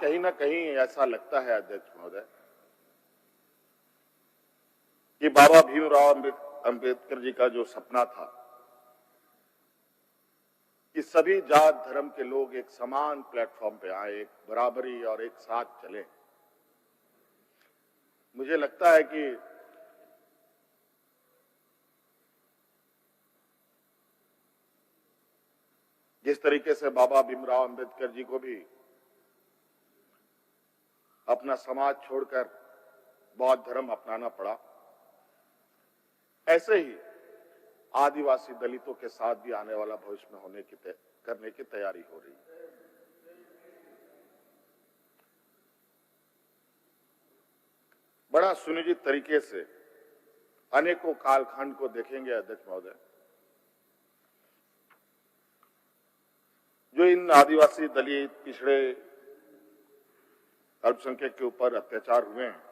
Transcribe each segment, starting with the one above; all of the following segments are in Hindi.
कहीं ना कहीं ऐसा लगता है अध्यक्ष महोदय कि बाबा भीमराव अंबेडकर जी का जो सपना था कि सभी जात धर्म के लोग एक समान प्लेटफॉर्म पे आए, एक बराबरी और एक साथ चले, मुझे लगता है कि जिस तरीके से बाबा भीमराव अंबेडकर जी को भी अपना समाज छोड़कर बौद्ध धर्म अपनाना पड़ा, ऐसे ही आदिवासी दलितों के साथ भी आने वाला भविष्य में करने की तैयारी हो रही है। बड़ा सुनियोजित तरीके से अनेकों कालखंड को देखेंगे अध्यक्ष महोदय, जो इन आदिवासी दलित पिछड़े अल्पसंख्यक के ऊपर अत्याचार हुए हैं,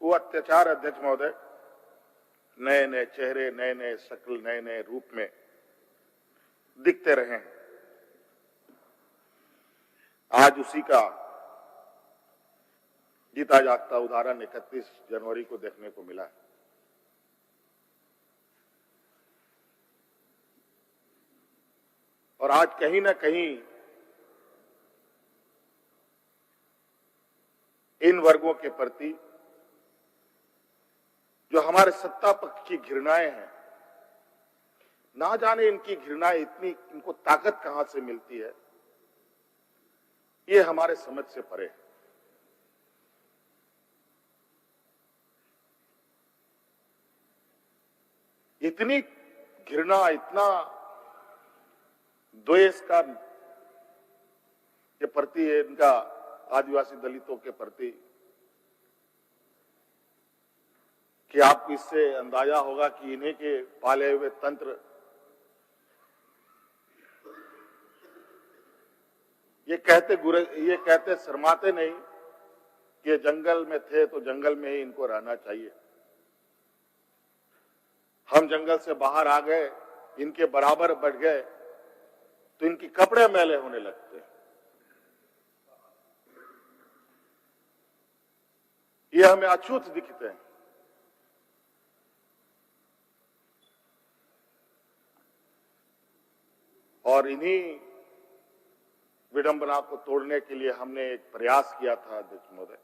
वो अत्याचार अध्यक्ष महोदय नए नए चेहरे, नए नए शक्ल, नए नए रूप में दिखते रहे हैं। आज उसी का जीता जागता उदाहरण 31 जनवरी को देखने को मिला है। और आज कहीं ना कहीं इन वर्गों के प्रति जो हमारे सत्ता पक्ष की घृणाएं हैं, ना जाने इनकी घृणाएं इनको ताकत कहां से मिलती है, ये हमारे समझ से परे है। इतनी घृणा, इतना द्वेष का के प्रति है इनका आदिवासी दलितों के प्रति कि आपको इससे अंदाजा होगा कि इन्हीं के पाले हुए तंत्र ये कहते शर्माते नहीं कि जंगल में थे तो जंगल में ही इनको रहना चाहिए। हम जंगल से बाहर आ गए, इनके बराबर बढ़ गए तो इनके कपड़े मैले होने लगते हैं। ये हमें अछूत दिखते हैं। और इन्हीं विडंबना को तोड़ने के लिए हमने एक प्रयास किया था अध्यक्ष महोदय,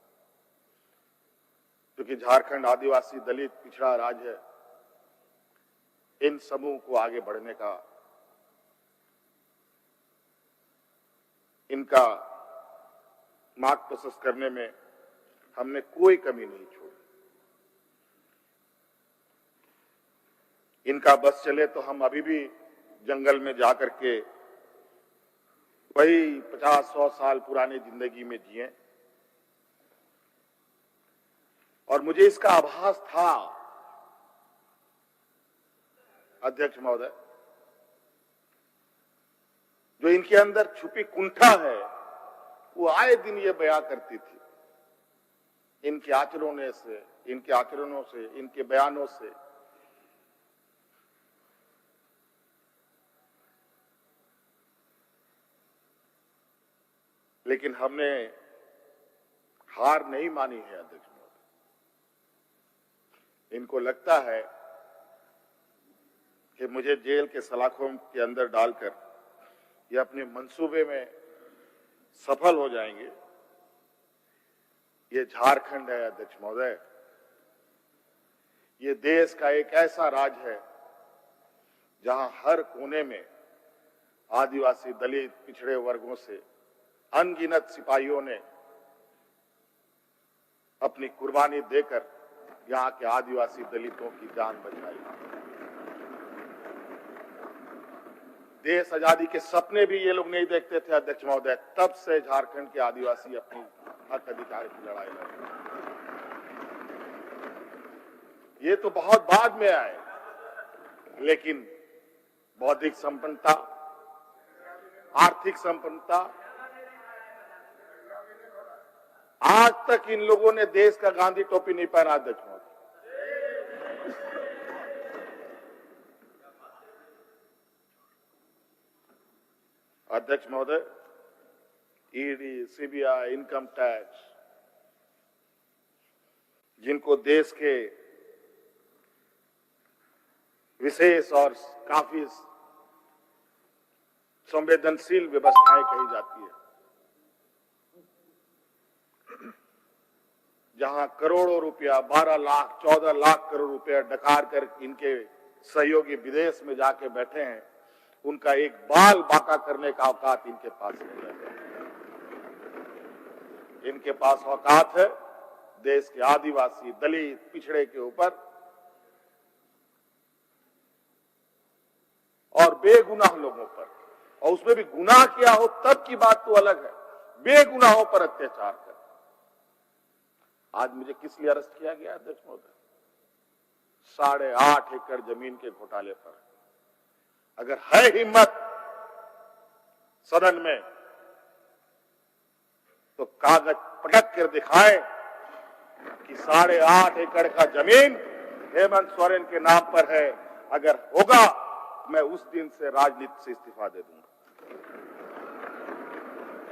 क्योंकि झारखंड आदिवासी दलित पिछड़ा राज्य है, इन समूह को आगे बढ़ने का, इनका मार्ग प्रशस्त करने में हमने कोई कमी नहीं छोड़ी। इनका बस चले तो हम अभी भी जंगल में जाकर के वही 50-100 साल पुरानी जिंदगी में जिए। और मुझे इसका आभास था अध्यक्ष महोदय, जो इनके अंदर छुपी कुंठा है वो आए दिन ये बयां करती थी, इनके आचरणों से, इनके बयानों से। लेकिन हमने हार नहीं मानी है अध्यक्ष महोदय। इनको लगता है कि मुझे जेल के सलाखों के अंदर डालकर ये अपने मंसूबे में सफल हो जाएंगे। ये झारखंड है अध्यक्ष महोदय, ये देश का एक ऐसा राज्य है जहां हर कोने में आदिवासी दलित पिछड़े वर्गों से अनगिनत सिपाहियों ने अपनी कुर्बानी देकर यहां के आदिवासी दलितों की जान बचाई। देश आजादी के सपने भी ये लोग नहीं देखते थे अध्यक्ष महोदय, तब से झारखंड के आदिवासी अपनी हक अधिकार की लड़ाई लड़ रहे। ये तो बहुत बाद में आए, लेकिन बौद्धिक संपन्नता, आर्थिक संपन्नता, आज तक इन लोगों ने देश का गांधी टोपी नहीं पहना अध्यक्ष महोदय। अध्यक्ष महोदय, ईडी, सीबीआई, इनकम टैक्स, जिनको देश के विशेष और काफी संवेदनशील व्यवस्थाएं कही जाती है, जहां करोड़ों रुपया, 12 लाख 14 लाख करोड़ रुपया डकार कर इनके सहयोगी विदेश में जाके बैठे हैं, उनका एक बाल बाका करने का औकात इनके पास नहीं है। इनके पास औकात है देश के आदिवासी, दलित, पिछड़े के ऊपर और बेगुनाह लोगों पर, और उसमें भी गुनाह किया हो तब की बात तो अलग है, बेगुनाहों पर अत्याचार कर। आज मुझे किस लिए अरेस्ट किया गया अध्यक्ष महोदय? 8.5 एकड़ जमीन के घोटाले पर। अगर है हिम्मत सदन में तो कागज पटक कर दिखाएं कि 8.5 एकड़ का जमीन हेमंत सोरेन के नाम पर है। अगर होगा मैं उस दिन से राजनीति से इस्तीफा दे दूंगा।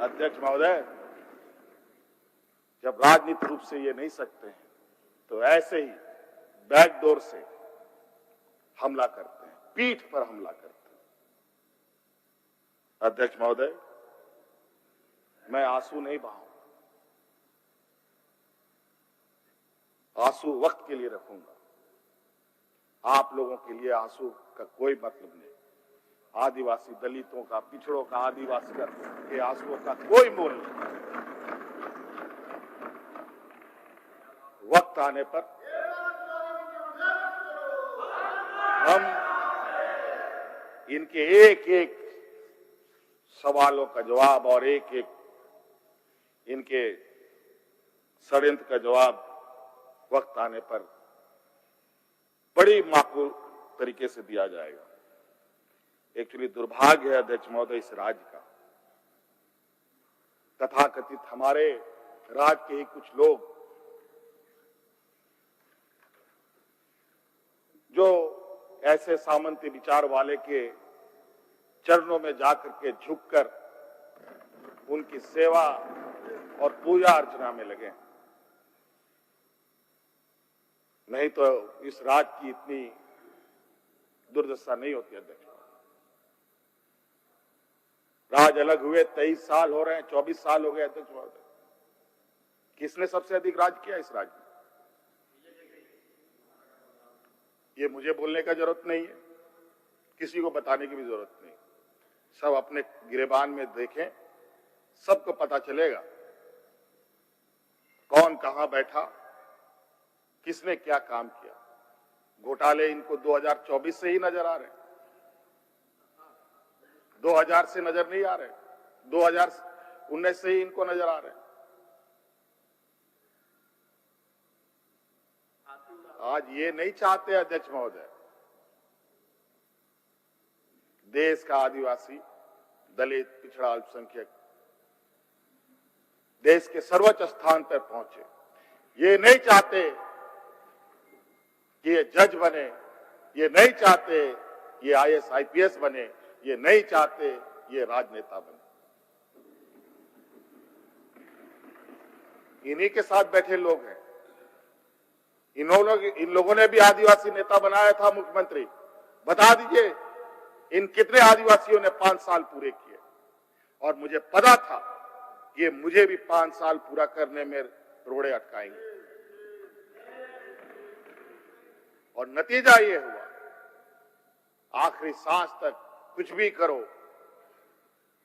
अध्यक्ष महोदय, जब राजनीतिक रूप से ये नहीं सकते हैं तो ऐसे ही बैकडोर से हमला करते हैं, पीठ पर हमला करते हैं। अध्यक्ष महोदय, मैं आंसू नहीं बहाऊंगा, आंसू वक्त के लिए रखूंगा। आप लोगों के लिए आंसू का कोई मतलब नहीं। आदिवासी दलितों का, पिछड़ों का, आदिवासी के आंसुओं का कोई मोल नहीं। वक्त आने पर हम इनके एक एक सवालों का जवाब और एक एक इनके षड्यंत्र का जवाब वक्त आने पर बड़ी माकूल तरीके से दिया जाएगा। एक्चुअली दुर्भाग्य है अध्यक्ष महोदय इस राज्य का, तथाकथित हमारे राज्य के ही कुछ लोग जो ऐसे सामंती विचार वाले के चरणों में जाकर के झुककर उनकी सेवा और पूजा अर्चना में लगे। नहीं तो इस राज्य की इतनी दुर्दशा नहीं होती अध्यक्ष। राज अलग हुए 23 साल हो रहे हैं, 24 साल हो गए अध्यक्ष महोदय। किसने सबसे अधिक राज किया इस राज्य में? ये मुझे बोलने का जरूरत नहीं है, किसी को बताने की भी जरूरत नहीं। सब अपने गिरेबान में देखें, सबको पता चलेगा कौन कहां बैठा, किसने क्या काम किया। घोटाले इनको 2024 से ही नजर आ रहे हैं, 2000 से नजर नहीं आ रहे, 2019 से ही इनको नजर आ रहे हैं। आज ये नहीं चाहते अध्यक्ष महोदय, देश का आदिवासी, दलित, पिछड़ा, अल्पसंख्यक देश के सर्वोच्च स्थान पर पहुंचे। ये नहीं चाहते कि ये जज बने, ये नहीं चाहते ये IAS IPS बने, ये नहीं चाहते ये राजनेता बने। इन्हीं के साथ बैठे लोग हैं। इन लोगों ने भी आदिवासी नेता बनाया था मुख्यमंत्री। बता दीजिए इन कितने आदिवासियों ने 5 साल पूरे किए। और मुझे पता था ये मुझे भी 5 साल पूरा करने में रोड़े अटकाएंगे, और नतीजा ये हुआ आखिरी सांस तक कुछ भी करो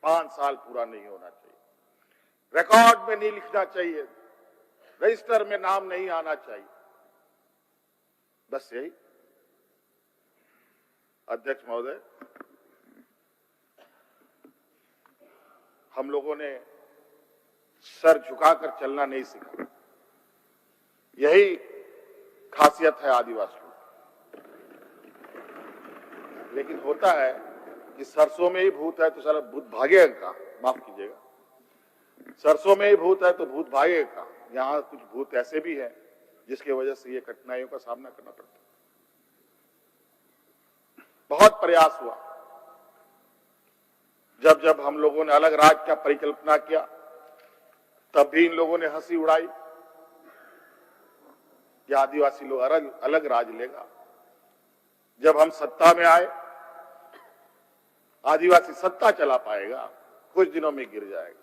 5 साल पूरा नहीं होना चाहिए, रिकॉर्ड में नहीं लिखना चाहिए, रजिस्टर में नाम नहीं आना चाहिए। बस यही। अध्यक्ष महोदय, हम लोगों ने सर झुकाकर चलना नहीं सीखा। यही खासियत है आदिवासियों। लेकिन होता है कि सरसों में ही भूत है तो साला भूत भागेगा का, माफ कीजिएगा, सरसों में ही भूत है तो भूत भागेगा का। यहाँ कुछ भूत ऐसे भी हैं जिसकी वजह से ये कठिनाइयों का सामना करना पड़ता है। बहुत प्रयास हुआ, जब जब हम लोगों ने अलग राज्य का परिकल्पना किया तब भी इन लोगों ने हंसी उड़ाई कि आदिवासी लोग अलग अलग राज लेगा। जब हम सत्ता में आए, आदिवासी सत्ता चला पाएगा, कुछ दिनों में गिर जाएगा।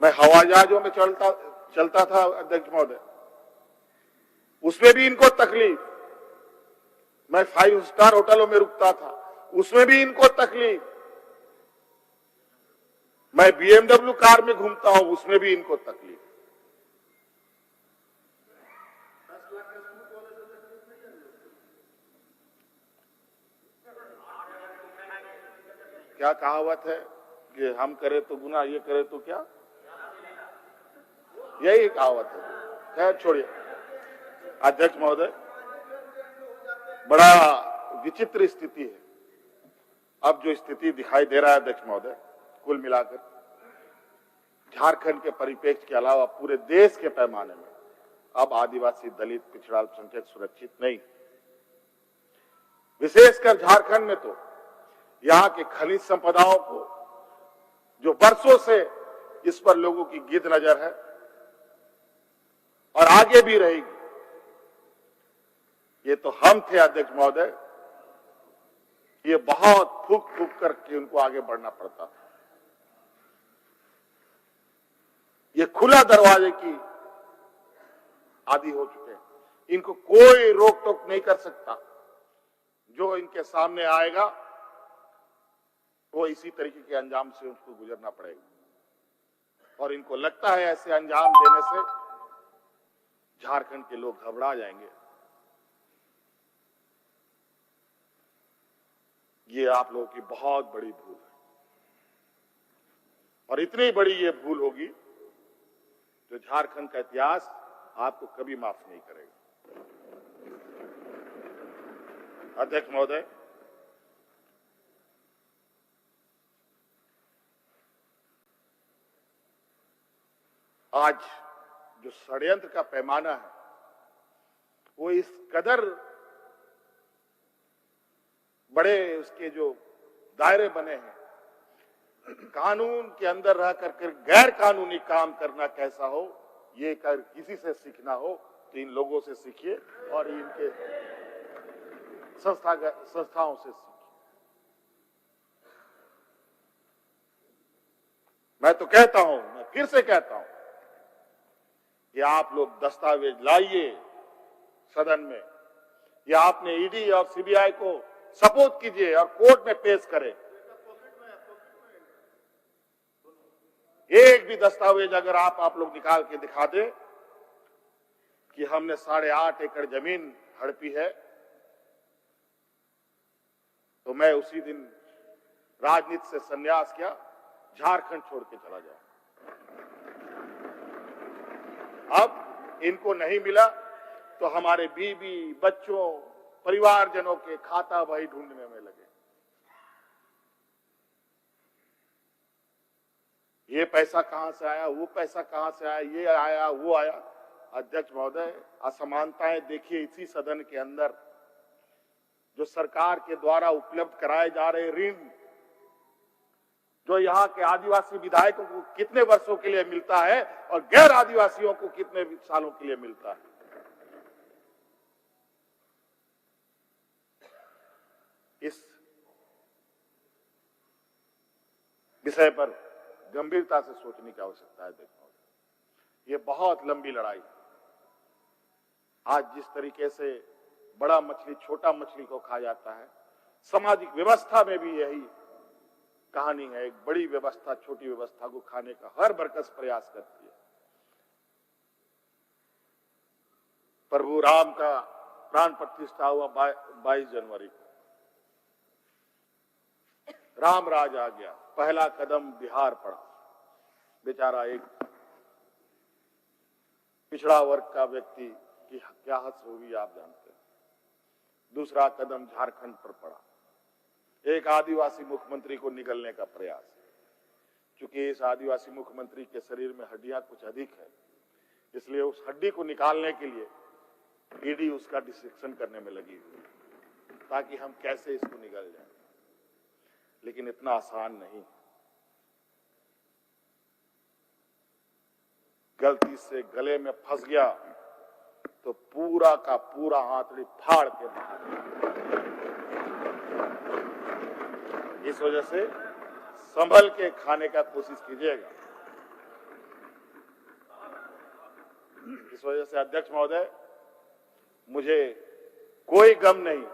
मैं हवाई जहाजों में चलता था अध्यक्ष महोदय, उसमें भी इनको तकलीफ। मैं 5 स्टार होटलों में रुकता था, उसमें भी इनको तकलीफ। मैं BMW कार में घूमता हूं, उसमें भी इनको तकलीफ। क्या कहावत है कि हम करें तो गुनाह, ये करे तो क्या, यही कहावत है। खैर छोड़िए अध्यक्ष महोदय, बड़ा विचित्र स्थिति है। अब जो स्थिति दिखाई दे रहा है अध्यक्ष महोदय, कुल मिलाकर झारखंड के परिप्रेक्ष्य के अलावा पूरे देश के पैमाने में अब आदिवासी, दलित, पिछड़ा अल्पसंख्यक सुरक्षित नहीं। विशेषकर झारखंड में तो यहाँ के खनिज संपदाओं को, जो वर्षों से इस पर लोगों की गिद्ध नजर है और आगे भी रहेगी। ये तो हम थे अध्यक्ष महोदय, ये बहुत फूक फूक करके उनको आगे बढ़ना पड़ता था। ये खुला दरवाजे की आदी हो चुके हैं, इनको कोई रोक टोक नहीं कर सकता। जो इनके सामने आएगा वो इसी तरीके के अंजाम से उसको गुजरना पड़ेगा। और इनको लगता है ऐसे अंजाम देने से झारखंड के लोग घबरा जाएंगे। ये आप लोगों की बहुत बड़ी भूल है, और इतनी बड़ी ये भूल होगी जो झारखंड का इतिहास आपको कभी माफ नहीं करेगा। अध्यक्ष महोदय, आज जो षड्यंत्र का पैमाना है वो इस कदर बड़े उसके जो दायरे बने हैं, कानून के अंदर रह करके गैर कानूनी काम करना कैसा हो, ये कर किसी से सीखना हो तो इन लोगों से सीखिए और इनके संस्थाओं से सीखिए। मैं तो कहता हूं, मैं फिर से कहता हूं कि आप लोग दस्तावेज लाइए सदन में, या आपने ईडी और सीबीआई को सपोर्ट कीजिए और कोर्ट में पेश करें। एक भी दस्तावेज अगर आप लोग निकाल के दिखा दें कि हमने 8.5 एकड़ जमीन हड़पी है, तो मैं उसी दिन राजनीति से संन्यास किया, झारखंड छोड़ के चला जाऊं। अब इनको नहीं मिला तो हमारे बीवी, बच्चों, परिवारजनों के खाता बही ढूंढने में लगे। ये पैसा कहां से आया, वो पैसा कहां से आया, ये आया, वो आया। अध्यक्ष महोदय, असमानताएं देखिए इसी सदन के अंदर। जो सरकार के द्वारा उपलब्ध कराए जा रहे ऋण, जो यहाँ के आदिवासी विधायकों को कितने वर्षों के लिए मिलता है और गैर आदिवासियों को कितने सालों के लिए मिलता है। इस विषय पर गंभीरता से सोचने की आवश्यकता है। देखो, ये बहुत लंबी लड़ाई। आज जिस तरीके से बड़ा मछली छोटा मछली को खा जाता है, सामाजिक व्यवस्था में भी यही कहानी है। एक बड़ी व्यवस्था छोटी व्यवस्था को खाने का हर बरकस प्रयास करती है। प्रभु राम का प्राण प्रतिष्ठा हुआ 22 जनवरी को। राम राज आ गया, पहला कदम बिहार पड़ा। बेचारा एक पिछड़ा वर्ग का व्यक्ति की क्या हद होगी आप जानते हैं। दूसरा कदम झारखंड पर पड़ा, एक आदिवासी मुख्यमंत्री को निगलने का प्रयास। क्योंकि इस आदिवासी मुख्यमंत्री के शरीर में हड्डियां कुछ अधिक है, इसलिए उस हड्डी को निकालने के लिए ईडी उसका डिसेक्शन करने में लगी हुई, ताकि हम कैसे इसको निगल जाएं। लेकिन इतना आसान नहीं। गलती से गले में फंस गया तो पूरा का पूरा आंतड़ी फाड़ के बाहर। इस वजह से संभल के खाने का कोशिश कीजिएगा। इस वजह से अध्यक्ष महोदय, मुझे कोई गम नहीं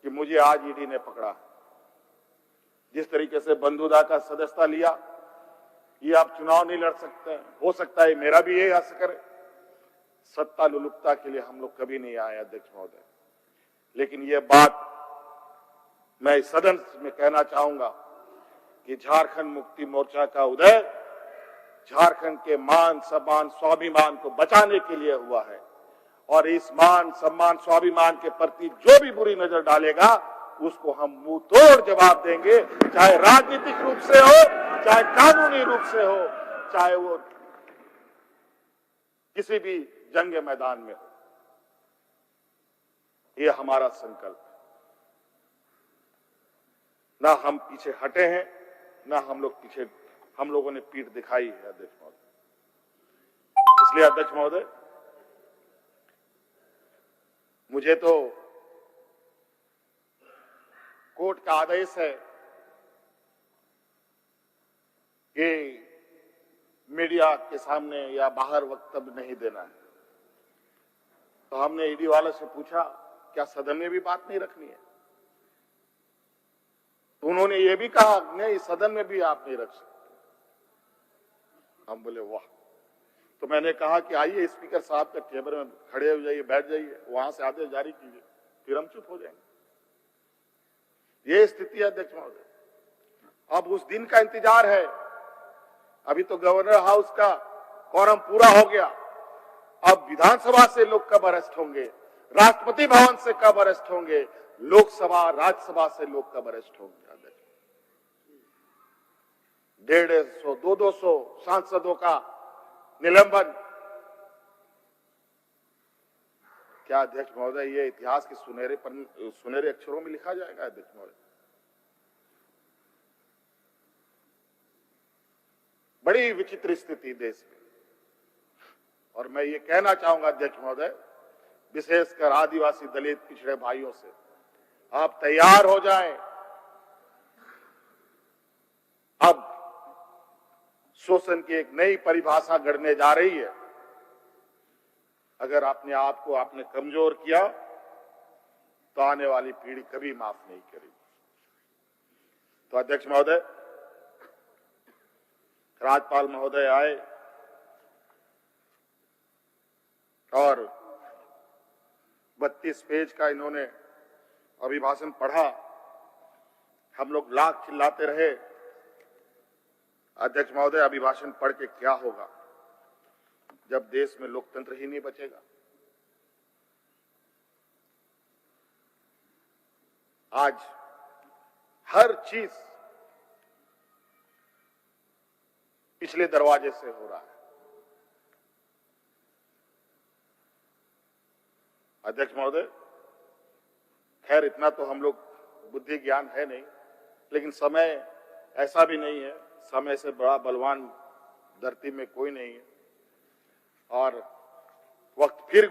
कि मुझे आज ईडी ने पकड़ा। जिस तरीके से बंधुदा का सदस्यता लिया, ये आप चुनाव नहीं लड़ सकते। हो सकता है मेरा भी यही असर करे। सत्ता लुलुपता के लिए हम लोग कभी नहीं आए अध्यक्ष महोदय, लेकिन ये बात मैं इस सदन में कहना चाहूंगा कि झारखंड मुक्ति मोर्चा का उदय झारखंड के मान सम्मान स्वाभिमान को बचाने के लिए हुआ है, और इस मान सम्मान स्वाभिमान के प्रति जो भी बुरी नजर डालेगा उसको हम मुंह तोड़ जवाब देंगे, चाहे राजनीतिक रूप से हो, चाहे कानूनी रूप से हो, चाहे वो किसी भी जंग मैदान में हो। ये हमारा संकल्प। ना हम पीछे हटे हैं, ना हम लोगों ने पीठ दिखाई है अध्यक्ष महोदय। इसलिए अध्यक्ष महोदय, मुझे तो कोर्ट का आदेश है कि मीडिया के सामने या बाहर वक्तव्य नहीं देना है। तो हमने ईडी वाले से पूछा, क्या सदन में भी बात नहीं रखनी है? तो उन्होंने ये भी कहा, नहीं सदन में भी आप नहीं रख सकते। हम बोले वाह। तो मैंने कहा कि आइए स्पीकर साहब के टेबल में खड़े हो जाइए, बैठ जाइए, वहां से आदेश जारी कीजिए, फिर हम चुप हो जाएंगे। ये स्थिति है अध्यक्ष महोदय। अब उस दिन का इंतजार है। अभी तो गवर्नर हाउस का कोरम पूरा हो गया। अब विधानसभा से लोग कब अरेस्ट होंगे, राष्ट्रपति भवन से कब अरेस्ट होंगे, लोकसभा राज्यसभा से लोग कब अरेस्ट होंगे? 150, 200 सांसदों का निलंबन। क्या अध्यक्ष महोदय ये इतिहास के सुनहरे अक्षरों में लिखा जाएगा अध्यक्ष महोदय? बड़ी विचित्र स्थिति देश में। और मैं ये कहना चाहूंगा अध्यक्ष महोदय, विशेषकर आदिवासी दलित पिछड़े भाइयों से, आप तैयार हो जाएं। अब शोषण की एक नई परिभाषा गढ़ने जा रही है। अगर अपने आप को आपने कमजोर किया तो आने वाली पीढ़ी कभी माफ नहीं करेगी। तो अध्यक्ष महोदय, राज्यपाल महोदय आए और 32 पेज का इन्होंने अभिभाषण पढ़ा। हम लोग लाख चिल्लाते रहे। अध्यक्ष महोदय, अभिभाषण पढ़ के क्या होगा जब देश में लोकतंत्र ही नहीं बचेगा? आज हर चीज पिछले दरवाजे से हो रहा है। अध्यक्ष महोदय, खैर इतना तो हम लोग बुद्धि ज्ञान है नहीं, लेकिन समय ऐसा भी नहीं है, समय से बड़ा बलवान धरती में कोई नहीं है। और वक्त फिर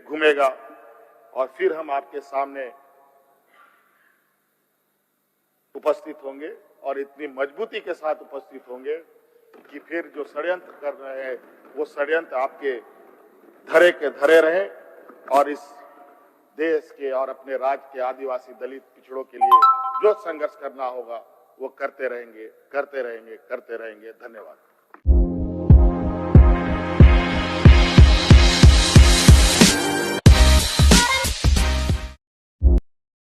घूमेगा और फिर हम आपके सामने उपस्थित होंगे और इतनी मजबूती के साथ उपस्थित होंगे कि फिर जो षड्यंत्र कर रहे हैं वो षड्यंत्र आपके धरे के धरे रहे और इस देश के और अपने राज्य के आदिवासी दलित पिछड़ों के लिए जो संघर्ष करना होगा वो करते रहेंगे। धन्यवाद।